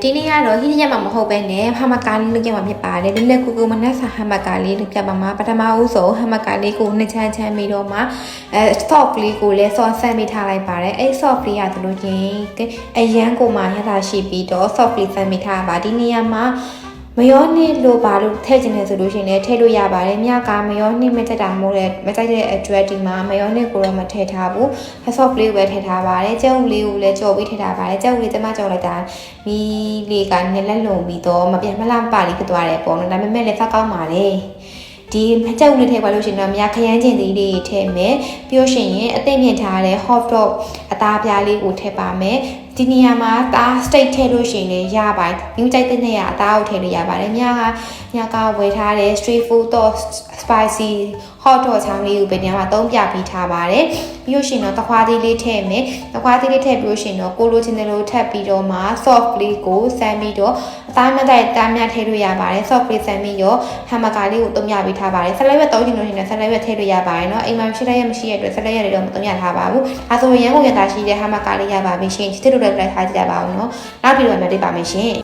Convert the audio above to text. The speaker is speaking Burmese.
ဒီနေ့ကတော့ဟင်းရက်မှာမဟုတ်ပဲနဲ့ဟမ်မကာလေးလုပ်ရမှာဖြစ်ပါတယ်လက်လက်ကူကူမနက်စာဟမ်မကာလေးလုပ်ပြပါမှာပထမဦးဆုံးဟမ်မကာလေးကိုနှစ်ချမ်းချမ်းပြီးတော့မှsoft လေးကိုလည်း sauce ဆန်မိထားလိုက်ပါတယ်အဲ့ soft လေးရတယ်လို့ချင်းအရန်ကိုမှရတာရှိပြီးတော့ soft လေးဆန်မိထားပါဒီနေရာမှာမယောနစ်လို့ပါလို့ထည့်ခြင်းလဲဆိုလို့ရှိရင်လည်းထည့်လို့ရပါတယ်မြကမယောနစ်မကြက်တာမို့လဲမကြိုက်တဲ့အတွက်ဒီမှာမယောနစ်ကိုတော့မထည့်ထားဘူး soft လေးကိုပဲထည့်ထားပါတယ်ကြက်ဥလေးကိုလည်းကြော်ပြီးထည့်ထားပါတယ်ကြက်ဥလေးကျမကြော်လိုက်တာမီးလေးကနည်းလက်လုံပြီးတော့မပြတ်မလားပါလေးဖြစ်သွားတယ်ပေါ့နော်ဒါပေမဲ့လည်းစားကောင်းပါတယ်ဒီကြက်ဥလေးထည့်ပါလို့ရှိရင်တော့မြခရမ်းကျင်သေးလေးထည့်မယ်ပြီးလို့ရှိရင်အသိမြင့်ထားတဲ့ hot dog အသားပြားလေးကိုထည့်ပါမယ်ဒီနေရာမှာတား steak ထည့်လို့ရှိရင်လည်းရပါတယ်။မြူးကြိုက်တဲ့နေရာအသားကိုထည့်လို့ရပါတယ်။ညကဝယ်ထားတဲ့ street food တော့ spicy hot dog ချောင်းလေးကိုပဲညမှာသုံးပြပြီးထားပါတယ်။ပြီးလို့ရှိရင်တော့တခွားသေးလေးထည့်မယ်။တခွားသေးလေးထည့်ပြီးလို့ရှိရင်တော့ကိုလိုချင်တယ်လို့ထပ်ပြီးတော့မှ soft လေးကိုဆမ်းပြီးတော့အသားမတိုက်တားများထည့်လို့ရပါတယ်။ soft လေးဆမ်းပြီးတော့ဟမ်ဘာဂါလေးကိုသုံးပြပြီးထားပါတယ်။ဆလတ်ရွက်သုံးချင်လို့ရှိရင်ဆလတ်ရွက်ထည့်လို့ရပါတယ်နော်။အိမ်မှာရှိတဲ့ရက်မရှိတဲ့အတွက်ဆလတ်ရွက်တွေတော့မသုံးရထားပါဘူး။ဒါဆိုရင်ရန်ကုန်ရတာရှိတဲ့ဟမ်ဘာဂါလေးရပါပြီရှင်။ချစ်တို့လည်းလိုက်ထားကြပါဦးနော်နောက်ပြီးတော့မတွေ့ပါမယ်ရှင်